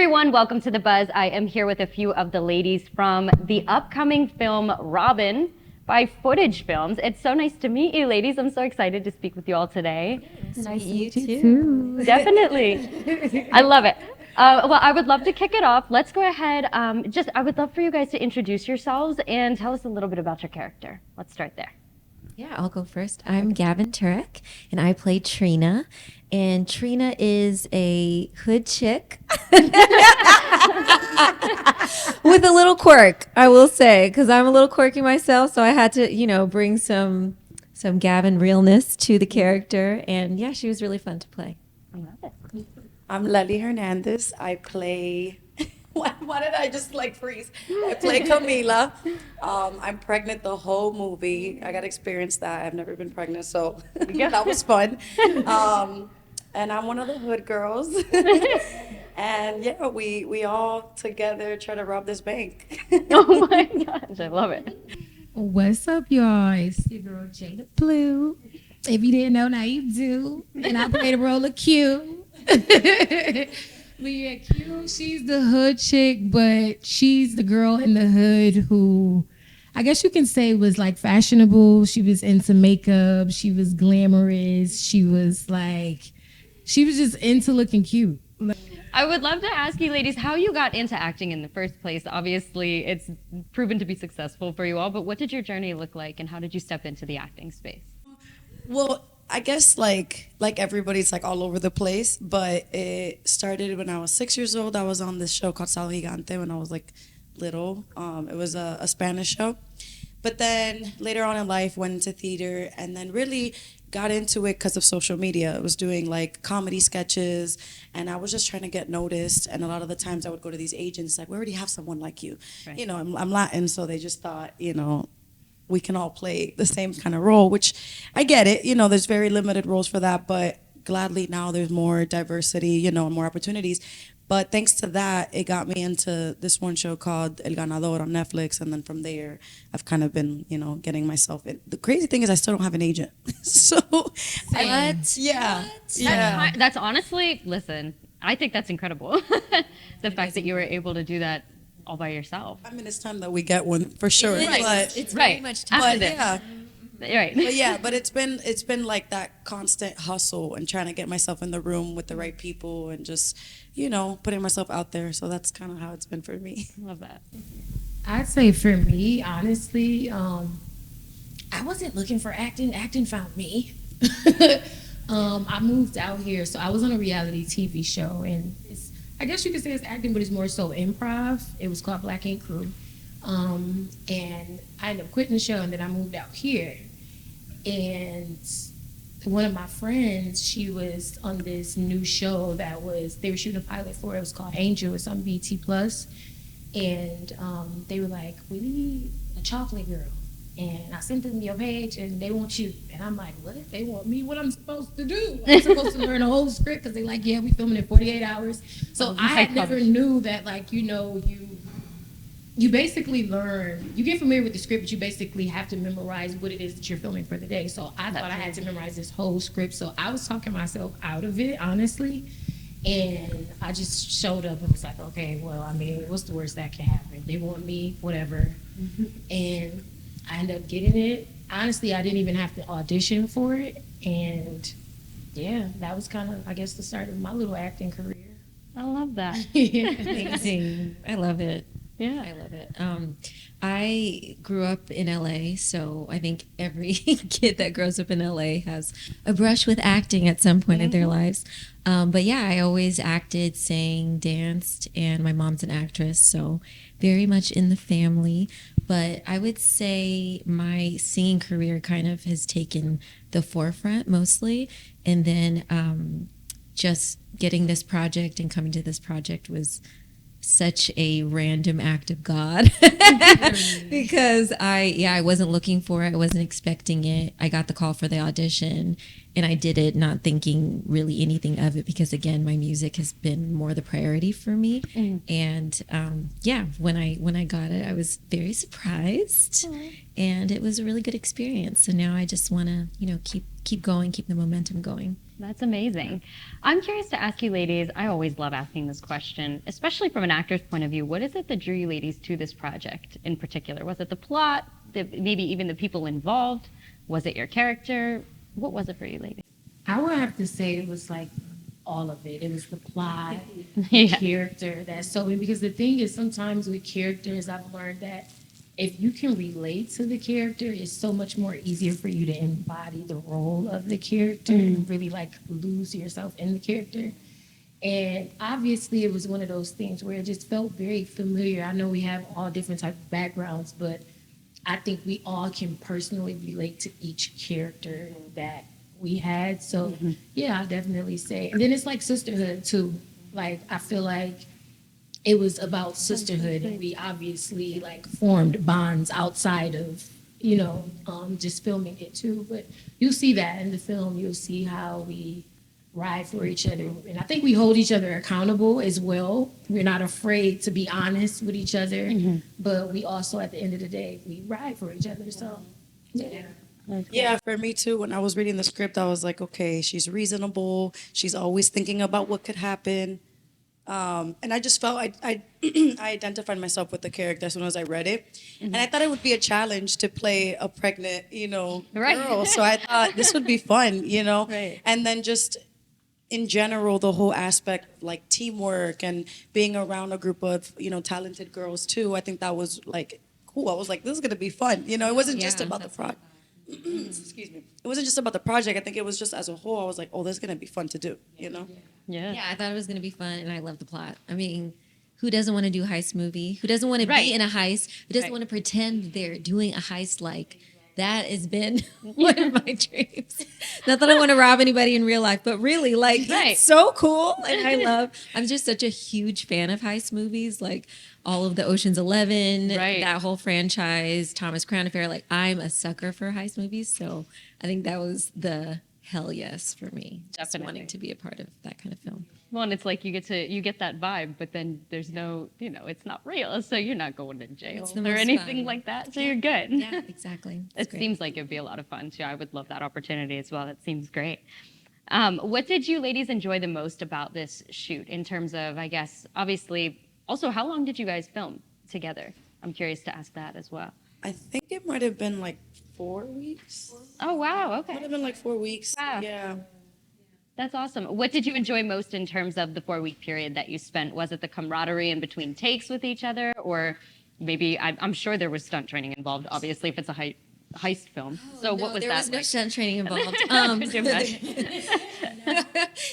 everyone, welcome to The Buzz. I am here with a few of the ladies from the upcoming film Robbin by Footage Films. It's so nice to meet you, ladies. I'm so excited to speak with you all today. Nice to meet you too. Definitely. I love it. Well, I would love to kick it off. Let's go ahead. I would love for you guys to introduce yourselves and tell us a little bit about your character. Let's start there. Yeah, I'll go first. I'm Gavin Turek, and I play Trina. And Trina is a hood chick with a little quirk, I will say, because I'm a little quirky myself. So I had to, bring some Gavin realness to the character. And yeah, she was really fun to play. I love it. I'm Lely Hernandez. I play. Why did I just freeze? I play Camila. I'm pregnant the whole movie. I got to experience that. I've never been pregnant, so that was fun. And I'm one of the hood girls. And yeah, we all together try to rob this bank. Oh my gosh, I love it. What's up, y'all? It's your girl Jada Blue. If you didn't know, now you do. And I play the role of Q. But yeah, Q, she's the hood chick, but she's the girl in the hood who, I guess you can say, was fashionable. She was into makeup. She was glamorous. She was just into looking cute. I would love to ask you ladies how you got into acting in the first place. Obviously, it's proven to be successful for you all, but what did your journey look like and how did you step into the acting space? Well, I guess like everybody's all over the place, but it started when I was 6 years old. I was on this show called Sal Gigante when I was little. It was a Spanish show. But then later on in life went into theater and then really got into it because of social media. I was doing comedy sketches and I was just trying to get noticed. And a lot of the times I would go to these agents we already have someone like you. Right. I'm Latin, so they just thought, we can all play the same kind of role, which I get it. There's very limited roles for that, but gladly now there's more diversity, and more opportunities. But thanks to that, it got me into this one show called El Ganador on Netflix. And then from there, I've kind of been, getting myself in. The crazy thing is I still don't have an agent. So, What? Yeah. What? Yeah. That's honestly, listen, I think that's incredible. The fact that you were able to do that all by yourself. I mean, it's time that we get one for sure. Right. But, It's Right. very much time. but this. yeah. Right. But yeah, but it's been that constant hustle and trying to get myself in the room with the right people and just, putting myself out there. So that's kind of how it's been for me. Love that. I'd say for me, honestly, I wasn't looking for acting. Acting found me. I moved out here, so I was on a reality TV show, and I guess you could say it's acting, but it's more so improv. It was called Black Ink Crew. And I ended up quitting the show, and then I moved out here. And one of my friends, she was on this new show they were shooting a pilot for. It was called Angel. It's on BT Plus. And they were like, we need a chocolate girl. And I sent them your page, and they want you. And I'm like, what? They want me? What I'm supposed to do? I'm supposed to learn a whole script because they're like, yeah, we filming in 48 hours. So I had never knew that, you basically learn, you get familiar with the script, but you basically have to memorize what it is that you're filming for the day. So I thought I had to memorize this whole script. So I was talking myself out of it, honestly. And I just showed up and was like, okay, well, what's the worst that can happen? They want me, whatever. And I ended up getting it. Honestly, I didn't even have to audition for it. And yeah, that was kind of, I guess, the start of my little acting career. I love that. Amazing. I love it. Yeah. I love it. I grew up in LA, so I think every kid that grows up in LA has a brush with acting at some point in their lives. But yeah, I always acted, sang, danced, and my mom's an actress, so very much in the family. But I would say my singing career kind of has taken the forefront mostly, and then just getting this project and coming to this project was such a random act of God because I wasn't looking for it. I wasn't expecting it. I got the call for the audition and I did it not thinking really anything of it because again, my music has been more the priority for me. And yeah, when I got it, I was very surprised, and it was a really good experience. So now I just want to, keep going, keep the momentum going. That's amazing. I'm curious to ask you ladies, I always love asking this question, especially from an actor's point of view. What is it that drew you ladies to this project in particular? Was it the plot, maybe even the people involved? Was it your character? What was it for you ladies? I would have to say it was like all of it. It was the plot, the Yeah. character. That's so because the thing is sometimes with characters I've learned that if you can relate to the character, it's so much more easier for you to embody the role of the character and really like lose yourself in the character. And obviously it was one of those things where it just felt very familiar. I know we have all different type of backgrounds, but I think we all can personally relate to each character that we had. So yeah, I'll definitely say. And then it's like sisterhood too. Like I feel like it was about sisterhood, and we obviously like formed bonds outside of just filming it too. But you'll see that in the film. You'll see how we ride for each other, and I think we hold each other accountable as well. We're not afraid to be honest with each other, but we also, at the end of the day, we ride for each other. So yeah. Yeah, for me too. When I was reading the script, I was like, okay, she's reasonable. She's always thinking about what could happen. And I just felt I identified myself with the character as soon as I read it, and I thought it would be a challenge to play a pregnant, Right. girl. So I thought this would be fun, Right. And then just in general, the whole aspect like teamwork and being around a group of talented girls too. I think that was like cool. I was like, this is gonna be fun. It wasn't just Yeah, about the that's project. Excuse me. It wasn't just about the project. I think it was just as a whole. I was like, oh, this is gonna be fun to do. Yeah. Yeah, I thought it was going to be fun, and I love the plot. I mean, who doesn't want to do a heist movie? Who doesn't want to Right. be in a heist? Who doesn't Right. want to pretend they're doing a heist? Like, that has been one of my dreams. Not that I want to rob anybody in real life, but really, like, Right. it's so cool. And I'm just such a huge fan of heist movies, like all of the Ocean's 11, Right. that whole franchise, Thomas Crown Affair. Like, I'm a sucker for heist movies, so I think that was the hell yes for me. Just Definitely. wanting to be a part of that kind of film. Well, and it's like you get that vibe, but then there's no, it's not real, so you're not going to jail It's the or most anything fun. like that. So you're good. Yeah, exactly. It's It great. seems like it'd be a lot of fun too. I would love that opportunity as well. That seems great. What did you ladies enjoy the most about this shoot in terms of, I guess, obviously, also how long did you guys film together? I'm curious to ask that as well. I think it might have been like 4 weeks. Oh, wow. Might Okay. have been like 4 weeks. Wow. Yeah. That's awesome. What did you enjoy most in terms of the 4-week period that you spent? Was it the camaraderie in between takes with each other? Or maybe, I'm sure there was stunt training involved, obviously, if it's a heist film. So what was there that was no like? stunt training involved. Could you imagine?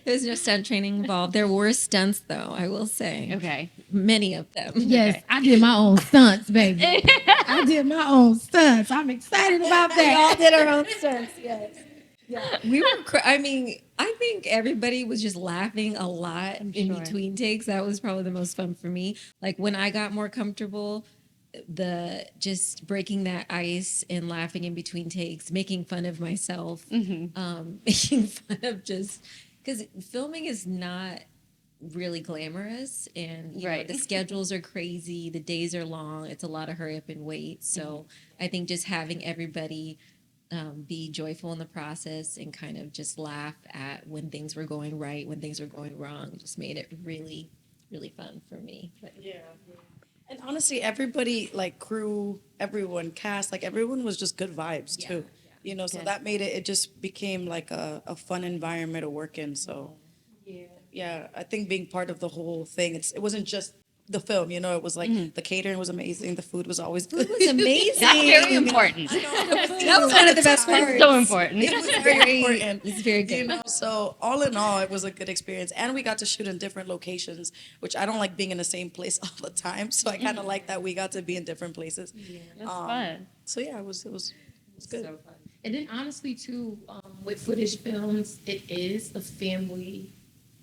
There was no stunt training involved. There were stunts, though, I will say. Okay. Many of them. Yes, I did my own stunts, baby. I did my own stunts. I'm excited about We that. all did our own stunts, yes. Yeah. We were, I think everybody was just laughing a lot in sure. between takes. That was probably the most fun for me. Like when I got more comfortable, the just breaking that ice and laughing in between takes, making fun of myself, making fun of just because filming is not really glamorous, and you know, Right. the schedules are crazy, the days are long, it's a lot of hurry up and wait. So I think just having everybody be joyful in the process and kind of just laugh at when things were going right, when things were going wrong, just made it really, really fun for me. But Yeah. And honestly, everybody, like crew, everyone, cast, like everyone was just good vibes too. You know, so Good. that made it just became like a fun environment to work in. So yeah, I think being part of the whole thing, it wasn't just the film, you know, it was like the catering was amazing, the food was always good. it was amazing. That's very important. That was one of the best parts. So important. It was very important. It's very good. You know, so all in all, it was a good experience, and we got to shoot in different locations, which I don't like being in the same place all the time. So I kind of like that we got to be in different places. That's fun. So yeah, it was good. And then honestly, too, with footage films, it is a family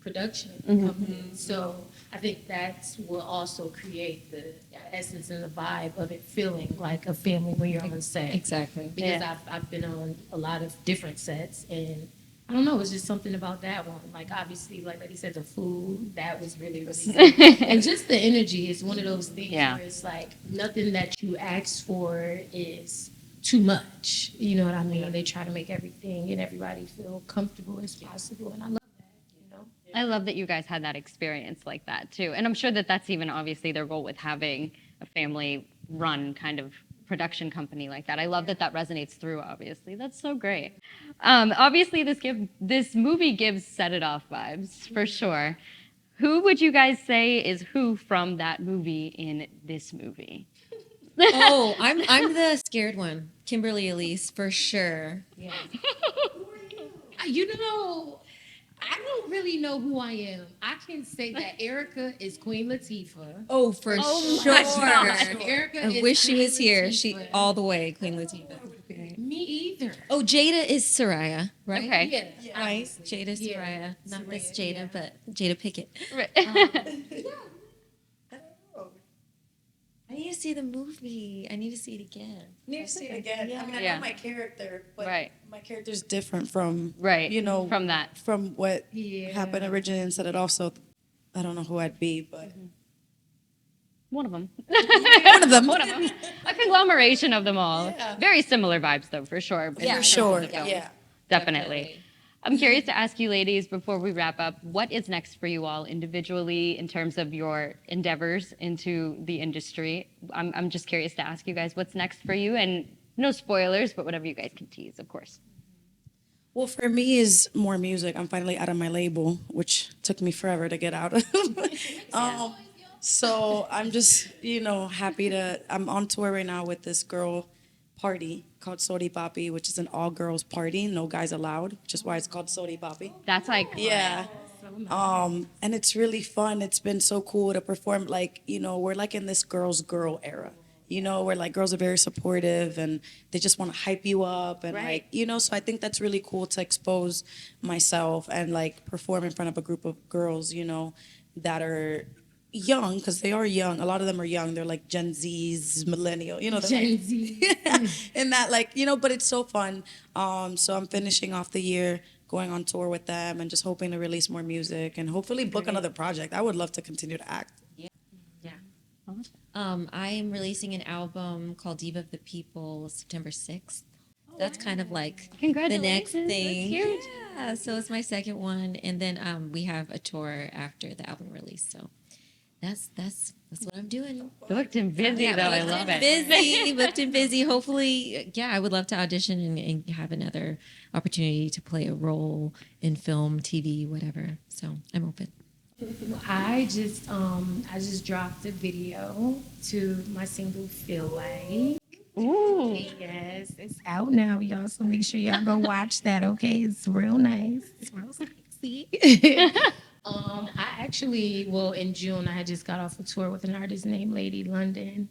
production company. So I think that's what also create the essence and the vibe of it feeling like a family when you're on set. Exactly. Because Yeah. I've been on a lot of different sets, and I don't know. It's just something about that one. Like obviously, like he said, the food that was really really good, and just the energy is one of those things Yeah. where it's like nothing that you ask for is too much. You know what I mean? They try to make everything and everybody feel comfortable as possible, and I love that. You know. I love that you guys had that experience like that too. And I'm sure that that's even obviously their goal with having a family run kind of production company like that. I love that that resonates through, obviously. That's so great. Obviously, this movie gives Set It Off vibes for sure. Who would you guys say is who from that movie in this movie? Oh, I'm the scared one. Kimberly Elise, for sure. Yeah. You know, I don't really know who I am. I can say that Erica is Queen Latifah. Oh, for Oh sure. my gosh. Erica I is wish she Queen was here. She Latifah. all the way, Queen Latifah. Me either. Oh, Jada is Soraya, right? Okay. Yeah. Right. obviously. Jada's Yeah. Soraya, not Miss Soraya, Jada, yeah. but Jada Pickett. I need to see the movie. I need to see it again. Need to see it again. I mean, I Yeah. know my character, but Right. my character's different from Right. you know, From that. from what Yeah. happened originally and Set It Off. So I don't know who I'd be, but One of them. one of them. One of them. A conglomeration of them all. Yeah. Very similar vibes, though, for sure. Yeah, for sure. The film. Yeah. Definitely. I'm curious to ask you, ladies, before we wrap up, what is next for you all individually in terms of your endeavors into the industry? I'm just curious to ask you guys what's next for you, and no spoilers, but whatever you guys can tease, of course. Well, for me is more music. I'm finally out of my label, which took me forever to get out of. So I'm just, happy to. I'm on tour right now with this girl party called Sodi Papi, which is an all girls party, no guys allowed, which is why it's called Sodi Papi. That's like Yeah. And it's really fun. It's been so cool to perform. Like, we're like in this girl era. Where like girls are very supportive and they just want to hype you up and Right. so I think that's really cool to expose myself and like perform in front of a group of girls, that are young because they are young. A lot of them are young. They're like Gen Zs, millennial, they're Gen like, Z. and that like, but it's so fun. So I'm finishing off the year going on tour with them and just hoping to release more music and hopefully book another project. I would love to continue to act. I am releasing an album called Diva of the People September 6th. That's kind of like the next Congratulations. That's thing. huge. Yeah, so it's my second one, and then we have a tour after the album release. So that's what I'm doing. Booked and busy, though. I love it. Busy, booked and busy. Hopefully, yeah, I would love to audition and have another opportunity to play a role in film, TV, whatever. So I'm open. I just dropped a video to my single "Feel Like." Ooh. Yes, it's out now, y'all. So make sure y'all go watch that. Okay, it's real nice. It's real sexy. I actually, in June, I had just got off a tour with an artist named Lady London,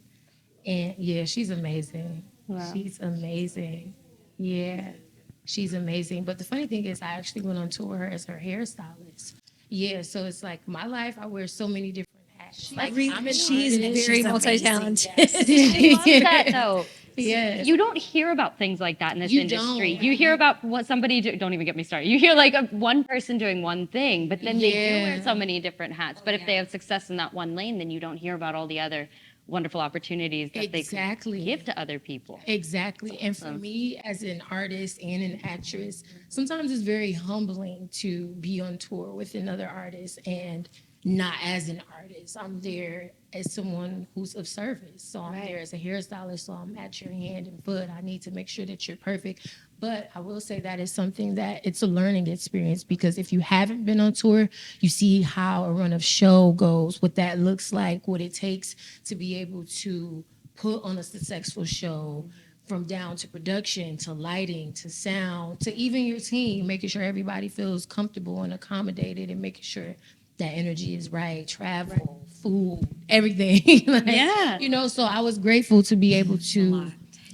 and yeah, she's amazing. Wow. She's amazing. Yeah, she's amazing. But the funny thing is, I actually went on tour with her as her hairstylist. Yeah, so it's like my life. I wear so many different hats. Like I'm an She's artist. very She's multi-talented. I love that, though. Yeah. You don't hear about things like that in this You industry. don't. You hear about what somebody don't even get me started. You hear like one person doing one thing, but then they do wear Yeah. so many different hats. But if they have success in that one lane, then you don't hear about all the other wonderful opportunities that Exactly. they give to other people. Exactly. And for me, as an artist and an actress, sometimes it's very humbling to be on tour with another artist and not as an artist. I'm there as someone who's of service. So I'm there as a hairstylist. So I'm at your hand and foot. I need to make sure that you're perfect. But I will say that is something that it's a learning experience because if you haven't been on tour, you see how a run of show goes, what that looks like, what it takes to be able to put on a successful show from down to production, to lighting, to sound, to even your team, making sure everybody feels comfortable and accommodated and making sure that energy is right, travel, food, everything. Like, Yeah. so I was grateful to be able to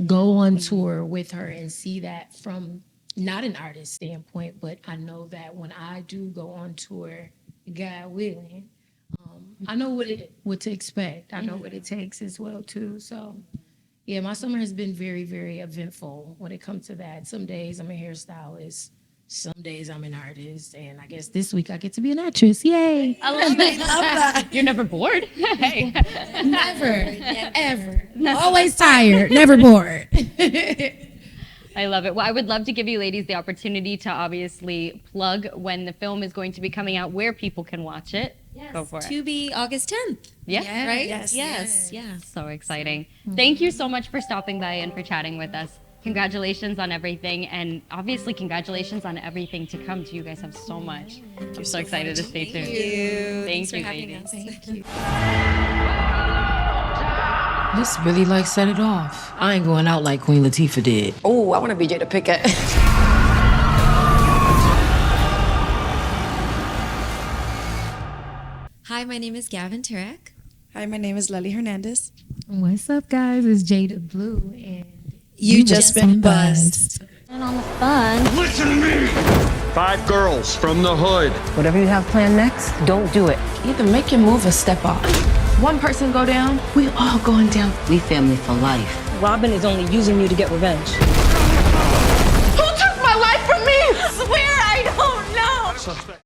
go on tour with her and see that from not an artist standpoint, but I know that when I do go on tour, God willing, I know what to expect. I know what it takes as well too. So yeah, my summer has been very, very eventful when it comes to that. Some days I'm a hairstylist. Some days I'm an artist, and I guess this week I get to be an actress. Yay! I love it. You're never bored. Hey. Never, ever. Always tired, never bored. I love it. Well, I would love to give you ladies the opportunity to obviously plug when the film is going to be coming out, where people can watch it. Yes, Go for it. to be August 10th. Yeah. Right? Yes. Yeah. So exciting. Thank you so much for stopping by and for chatting with us. Congratulations on everything, and obviously congratulations on everything to come too. You guys have so much. I'm so excited to stay tuned. Thanks for you, having ladies. us. Thank you. This really like set it off. I ain't going out like Queen Latifah did. Oh, I want to be Jada Pickett. Hi, my name is Gavin Turek. Hi, my name is Lely Hernandez. What's up, guys? It's Jada Blue, and You just been buzzed. Listen to me! 5 girls from the hood. Whatever you have planned next, don't do it. Either make your move or step off. One person go down, we all going down. We family for life. Robbin is only using you to get revenge. Who took my life from me? I swear I don't know.